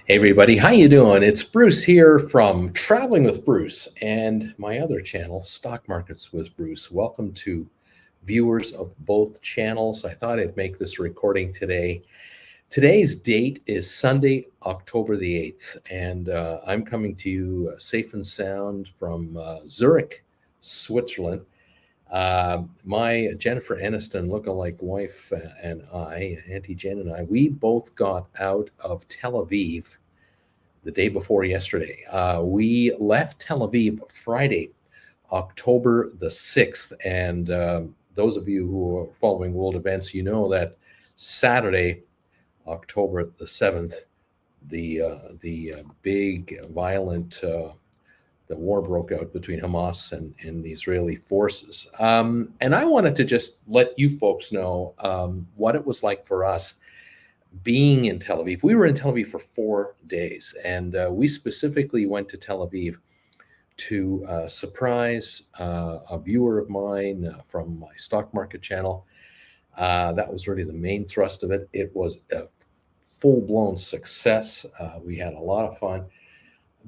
Hey everybody, how you doing? It's Bruce here from Traveling with Bruce and my other channel, Stock Markets with Bruce. Welcome to viewers of both channels. I thought I'd make this recording today. Today's date is Sunday, October the 8th, and I'm coming to you safe and sound from Zurich, Switzerland. My Jennifer Aniston lookalike wife and I, Auntie Jen and I, we both got out of Tel Aviv the day before yesterday. We left Tel Aviv Friday, October the 6th. And those of you who are following world events, you know that Saturday, October the 7th, the big violent the war broke out between Hamas and the Israeli forces. And I wanted to just let you folks know what it was like for us being in Tel Aviv. We were in Tel Aviv for 4 days, and we specifically went to Tel Aviv to surprise a viewer of mine from my stock market channel. That was really the main thrust of it. It was a full-blown success. We had a lot of fun.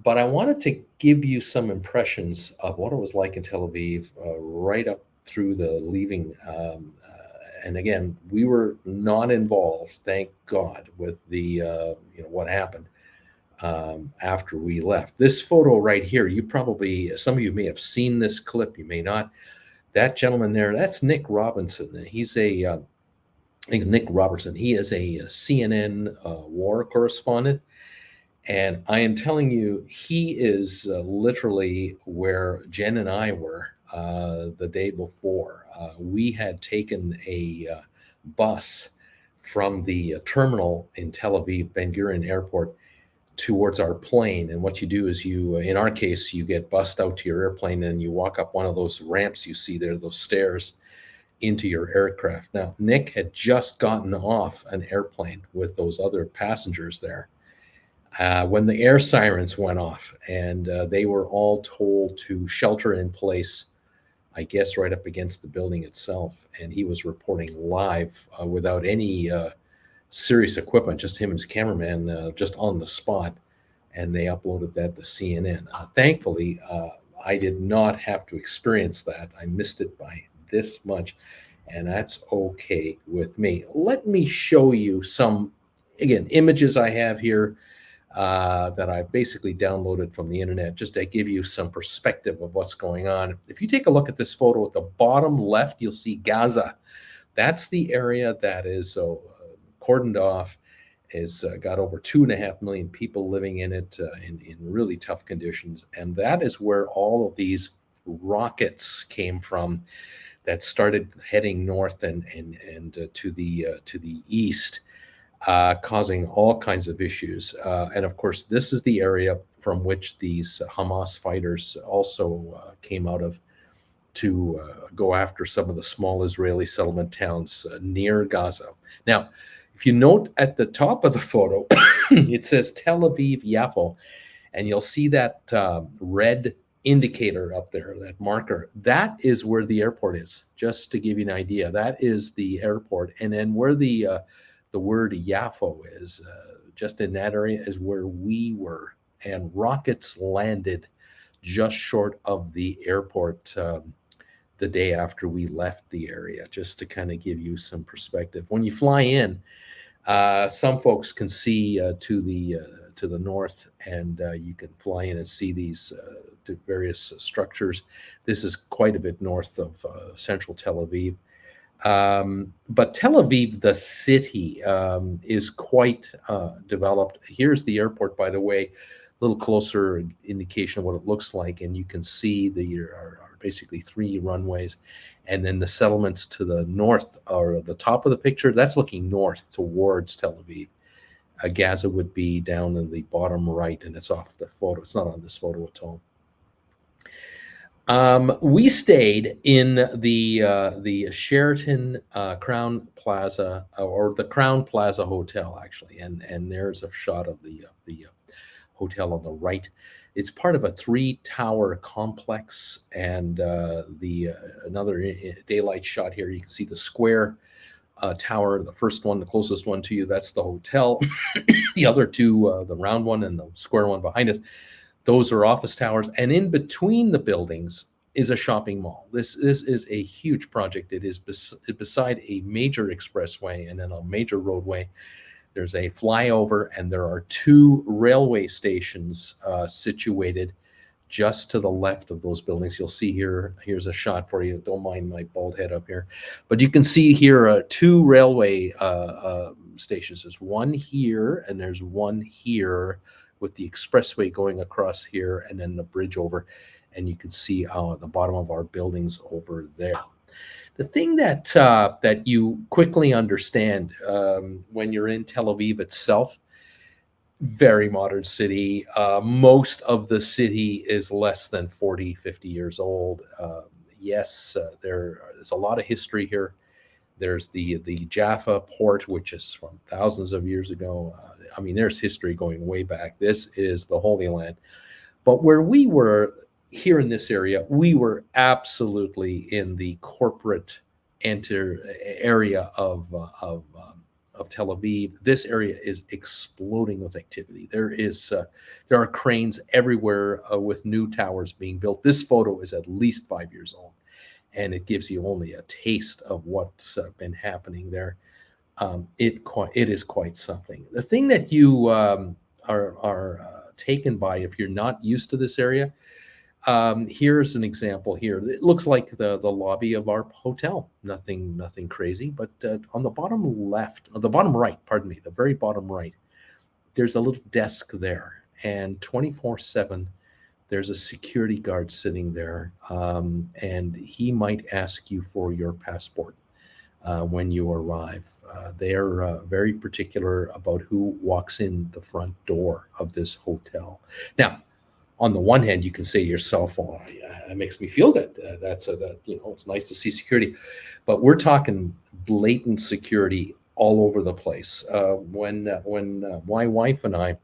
But I wanted to give you some impressions of what it was like in Tel Aviv right up through the leaving. And again, we were not involved, thank God, with the what happened after we left. This photo right here, some of you may have seen this clip, you may not. That gentleman there, that's Nick Robinson. He's I think Nick Robertson. He is a CNN war correspondent. And I am telling you, he is literally where Jen and I were the day before. We had taken a bus from the terminal in Tel Aviv, Ben Gurion Airport, towards our plane. And what you do is in our case, you get bussed out to your airplane and you walk up one of those ramps you see there, those stairs, into your aircraft. Now, Nick had just gotten off an airplane with those other passengers there when the air sirens went off, and they were all told to shelter in place, I guess right up against the building itself. And he was reporting live without any serious equipment, just him and his cameraman just on the spot. And they uploaded that to CNN. Thankfully, I did not have to experience that. I missed it by this much, and that's okay with me. Let me show you some, again, images I have here that I've basically downloaded from the internet just to give you some perspective of what's going on. If you take a look at this photo at the bottom left, you'll see Gaza. That's the area that is cordoned off. It's got over 2.5 million people living in it in really tough conditions. And that is where all of these rockets came from that started heading north and to the east. Causing all kinds of issues. And of course, this is the area from which these Hamas fighters also came out of to go after some of the small Israeli settlement towns near Gaza. Now, if you note at the top of the photo, it says Tel Aviv Yafo, and you'll see that red indicator up there, that marker. That is where the airport is, just to give you an idea. That is the airport. And then where the word Yafo is, just in that area, is where we were. And rockets landed just short of the airport the day after we left the area, just to kind of give you some perspective. When you fly in, some folks can see to the north, and you can fly in and see these various structures. This is quite a bit north of central Tel Aviv. But Tel Aviv, the city, is quite developed. Here's the airport, by the way, a little closer indication of what it looks like. And you can see there are basically 3 runways. And then the settlements to the north are at the top of the picture. That's looking north towards Tel Aviv. Gaza would be down in the bottom right, and it's off the photo. It's not on this photo at all. We stayed in the Sheraton Crown Plaza, or the Crown Plaza Hotel, actually, and there's a shot of the hotel on the right. It's part of a 3-tower complex, and another daylight shot here. You can see the square tower. The first one, the closest one to you, that's the hotel. The other two, the round one and the square one behind it, those are office towers. And in between the buildings is a shopping mall. This is a huge project. It is beside a major expressway and then a major roadway. There's a flyover, and there are two railway stations situated just to the left of those buildings. You'll see here, here's a shot for you. Don't mind my bald head up here. But you can see here two railway stations. There's one here, and there's one here with the expressway going across here, and then the bridge over. And you can see at the bottom of our buildings over there. The thing that you quickly understand when you're in Tel Aviv itself, very modern city. Most of the city is less than 40, 50 years old. Yes, there's a lot of history here. There's the Jaffa port, which is from thousands of years ago. I mean, there's history going way back. This is the Holy Land. But where we were here in this area, we were absolutely in the corporate area of Tel Aviv. This area is exploding with activity. There are cranes everywhere with new towers being built. This photo is at least 5 years old, and it gives you only a taste of what's been happening there. It is quite something. The thing that you are taken by if you're not used to this area. Here's an example here. It looks like the lobby of our hotel. Nothing crazy, but on the bottom left, or the bottom right, pardon me, the very bottom right, there's a little desk there, and 24/7, there's a security guard sitting there, and he might ask you for your passport when you arrive. They're very particular about who walks in the front door of this hotel. Now, on the one hand, you can say to yourself, "Oh, yeah, it makes me feel good. It's nice to see security," but we're talking blatant security all over the place. When my wife and I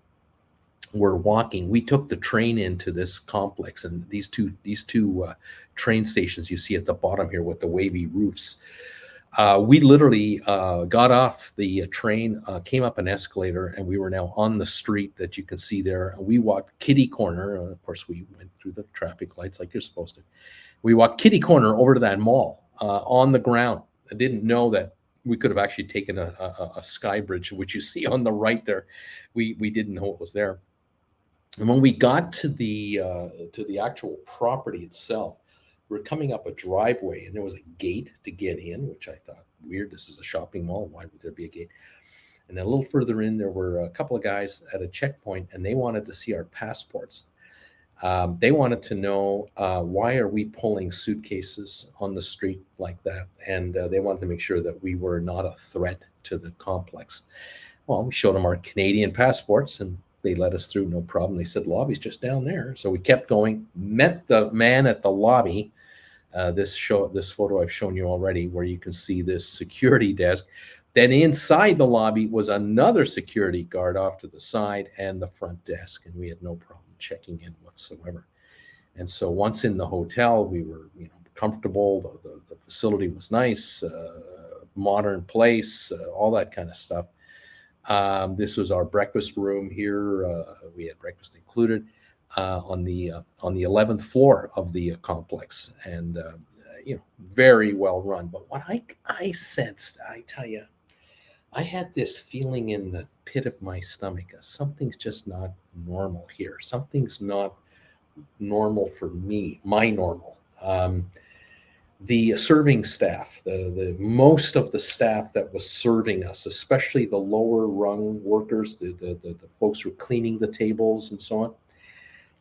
were walking, we took the train into this complex, and these two train stations you see at the bottom here with the wavy roofs. We literally got off the train, came up an escalator, and we were now on the street that you can see there. And we walked kitty corner. Of course, we went through the traffic lights like you're supposed to. We walked kitty corner over to that mall on the ground. I didn't know that we could have actually taken a sky bridge, which you see on the right there. We didn't know it was there. And when we got to the actual property itself, we're coming up a driveway, and there was a gate to get in, which I thought, weird. This is a shopping mall. Why would there be a gate? And then a little further in, there were a couple of guys at a checkpoint, and they wanted to see our passports. They wanted to know why are we pulling suitcases on the street like that, and they wanted to make sure that we were not a threat to the complex. Well, we showed them our Canadian passports, and they let us through, no problem. They said, lobby's just down there. So we kept going, met the man at the lobby. This photo I've shown you already, where you can see this security desk. Then inside the lobby was another security guard off to the side and the front desk, and we had no problem checking in whatsoever. And so once in the hotel, we were comfortable. The facility was nice, modern place, all that kind of stuff. This was our breakfast room here. We had breakfast included on the 11th floor of the complex, and very well run. But what I sensed, I tell you, I had this feeling in the pit of my stomach. Something's just not normal here. Something's not normal for me, my normal. The serving staff, the most of the staff that was serving us, especially the lower rung workers, the folks who were cleaning the tables and so on,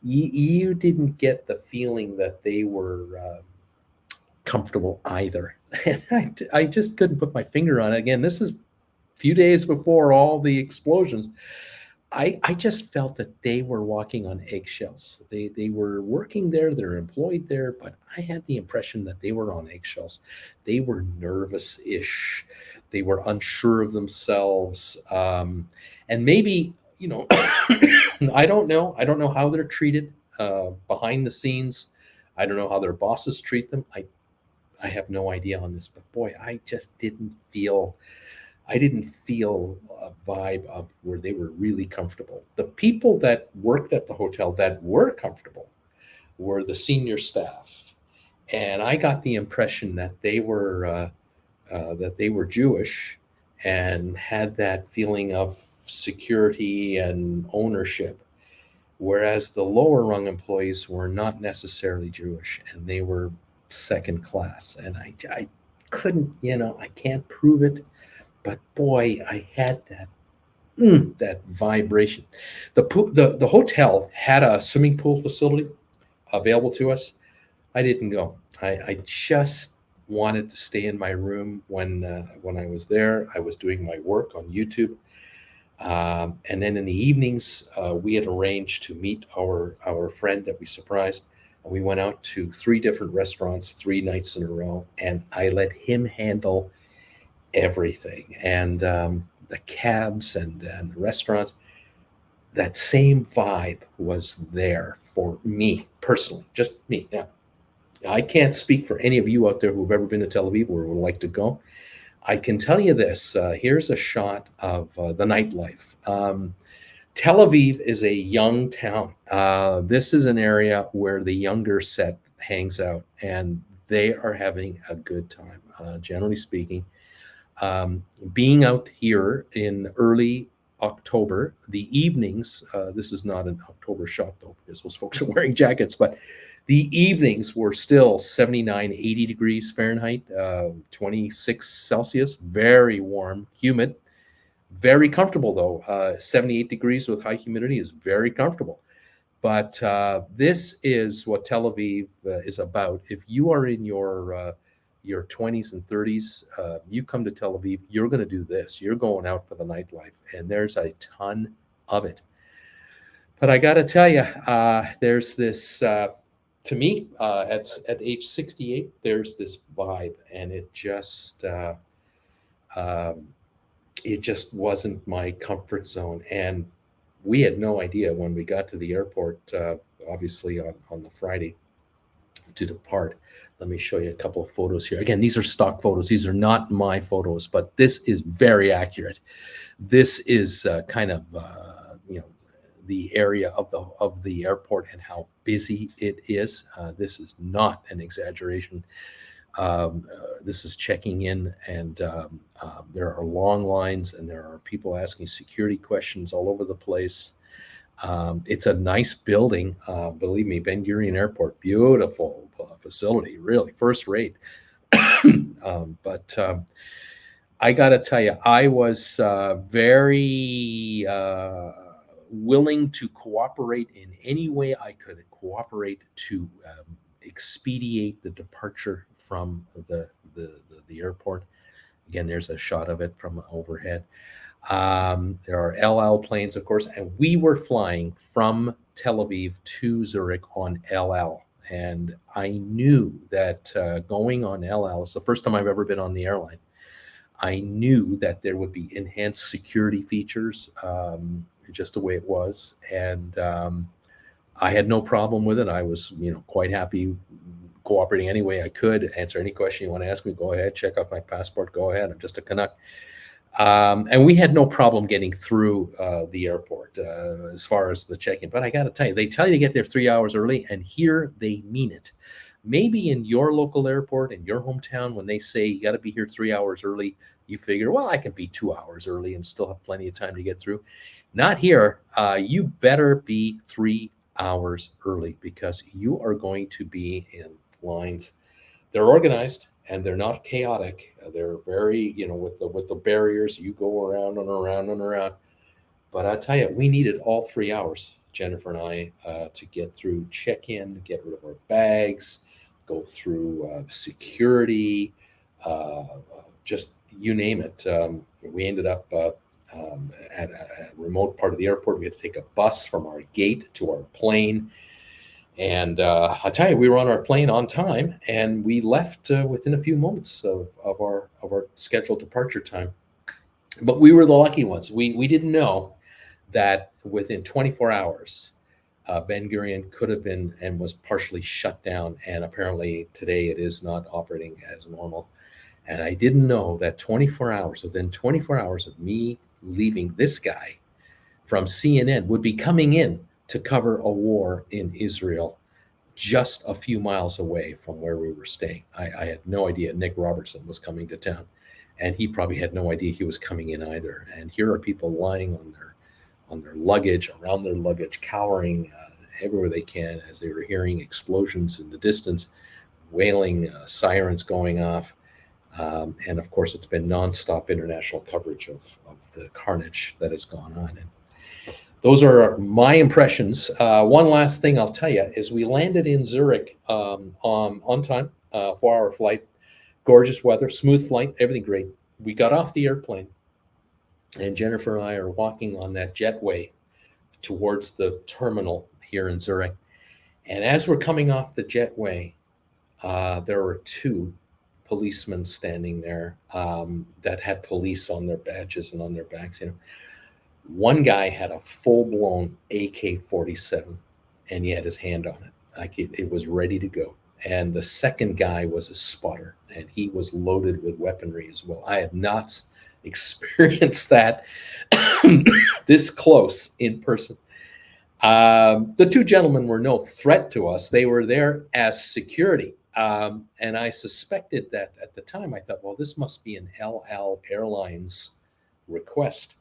you didn't get the feeling that they were comfortable either. And I just couldn't put my finger on it. Again, this is a few days before all the explosions. I just felt that they were walking on eggshells. They were working there, they're employed there, but I had the impression that they were on eggshells. They were nervous-ish. They were unsure of themselves. And maybe, I don't know. I don't know how they're treated behind the scenes. I don't know how their bosses treat them. I have no idea on this, but boy, I didn't feel a vibe of where they were really comfortable. The people that worked at the hotel that were comfortable were the senior staff, and I got the impression that they were Jewish and had that feeling of security and ownership, whereas the lower rung employees were not necessarily Jewish and they were second class. And I couldn't, I can't prove it, but boy, I had that vibration. The hotel had a swimming pool facility available to us. I didn't go. I just wanted to stay in my room when I was there. I was doing my work on YouTube, and then in the evenings, we had arranged to meet our friend that we surprised. And we went out to 3 different restaurants 3 nights in a row, and I let him handle everything. And the cabs and the restaurants, that same vibe was there for me personally, just me. Now, I can't speak for any of you out there who've ever been to Tel Aviv or would like to go. I can tell you this. Here's a shot of the nightlife. Tel Aviv is a young town. This is an area where the younger set hangs out, and they are having a good time, generally speaking. Being out here in early October, the evenings, this is not an October shot though, because those folks are wearing jackets, but the evenings were still 79, 80 degrees Fahrenheit, 26 Celsius, very warm, humid, very comfortable though. 78 degrees with high humidity is very comfortable. But this is what Tel Aviv is about. If you are in your 20s and 30s, you come to Tel Aviv, you're going to do this. You're going out for the nightlife, and there's a ton of it. But I got to tell you, there's this, to me, at age 68, there's this vibe, and it just wasn't my comfort zone. And we had no idea when we got to the airport, obviously on the Friday to depart. Let me show you a couple of photos here. Again, these are stock photos. These are not my photos, but this is very accurate. This is kind of the area of the airport and how busy it is. This is not an exaggeration. This is checking in, and there are long lines, and there are people asking security questions all over the place. It's a nice building. Believe me, Ben Gurion Airport, beautiful facility, really first rate. But I got to tell you, I was very willing to cooperate in any way I could cooperate to expedite the departure from the airport. Again, there's a shot of it from overhead. There are El Al planes, of course, and we were flying from Tel Aviv to Zurich on El Al. And I knew that going on El Al, it's the first time I've ever been on the airline. I knew that there would be enhanced security features, just the way it was. And I had no problem with it. I was, quite happy cooperating any way I could, answer any question you want to ask me, go ahead, check out my passport, go ahead. I'm just a Canuck. And we had no problem getting through the airport as far as the check-in. But I got to tell you, they tell you to get there 3 hours early, and here they mean it. Maybe in your local airport, in your hometown, when they say you got to be here 3 hours early, you figure, well, I can be 2 hours early and still have plenty of time to get through. Not here. You better be 3 hours early, because you are going to be in lines. They're organized and they're not chaotic. They're very, with the barriers, you go around and around and around. But I tell you, we needed all 3 hours, Jennifer and I, to get through check-in, get rid of our bags, go through security, just you name it. We ended up at a remote part of the airport. We had to take a bus from our gate to our plane. And I'll tell you, we were on our plane on time, and we left within a few moments of our scheduled departure time. But we were the lucky ones. We didn't know that within 24 hours, Ben Gurion could have been and was partially shut down. And apparently today it is not operating as normal. And I didn't know that 24 hours, within 24 hours of me leaving, this guy from CNN would be coming in to cover a war in Israel just a few miles away from where we were staying. I had no idea Nick Robertson was coming to town, and he probably had no idea he was coming in either. And here are people lying on their luggage, around their luggage, cowering everywhere they can as they were hearing explosions in the distance, wailing, sirens going off. And of course, it's been nonstop international coverage of the carnage that has gone on. And those are my impressions. One last thing I'll tell you is we landed in Zurich on time, 4-hour flight, gorgeous weather, smooth flight, everything great. We got off the airplane, and Jennifer and I are walking on that jetway towards the terminal here in Zurich. And as we're coming off the jetway, there were 2 policemen standing there that had police on their badges and on their backs. One guy had a full-blown AK-47, and he had his hand on it. Like it was ready to go. And the second guy was a spotter, and he was loaded with weaponry as well. I had not experienced that this close in person. The 2 gentlemen were no threat to us. They were there as security. And I suspected that at the time. I thought, well, this must be an El Al Airlines request,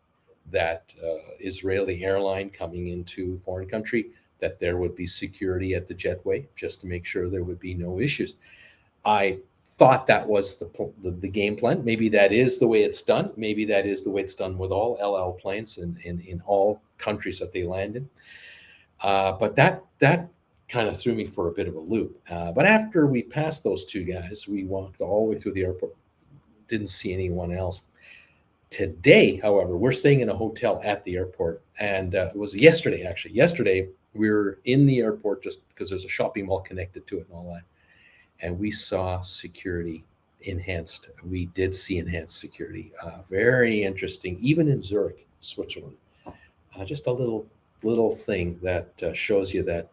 that Israeli airline coming into foreign country, that there would be security at the jetway just to make sure there would be no issues. I thought that was the game plan. Maybe that is the way it's done. Maybe that is the way it's done with all El Al planes in all countries that they land in. But that kind of threw me for a bit of a loop. But after we passed those 2 guys, we walked all the way through the airport, didn't see anyone else. Today, however, we're staying in a hotel at the airport, and it was yesterday, actually. Yesterday, we were in the airport just because there's a shopping mall connected to it and all that, and we saw security enhanced. We did see enhanced security. Very interesting, even in Zurich, Switzerland. Just a little thing that shows you that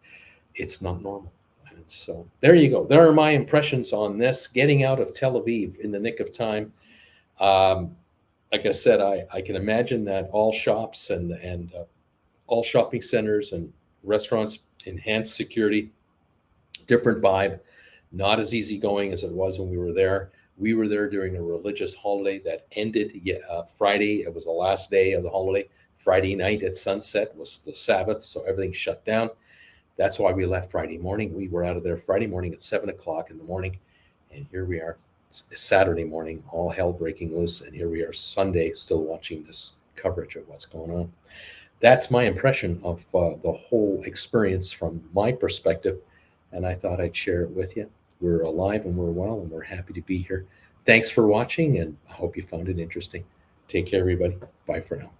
it's not normal. And so there you go. There are my impressions on this, getting out of Tel Aviv in the nick of time. Like I said, I can imagine that all shops and all shopping centers and restaurants, enhanced security, different vibe, not as easygoing as it was when we were there. We were there during a religious holiday that ended Friday. It was the last day of the holiday. Friday night at sunset was the Sabbath, so everything shut down. That's why we left Friday morning. We were out of there Friday morning at 7 o'clock in the morning, and here we are. Saturday morning, all hell breaking loose, and here we are Sunday still watching this coverage of what's going on. That's my impression of the whole experience from my perspective, and I thought I'd share it with you. We're alive and we're well, and we're happy to be here. Thanks for watching, and I hope you found it interesting. Take care, everybody. Bye for now.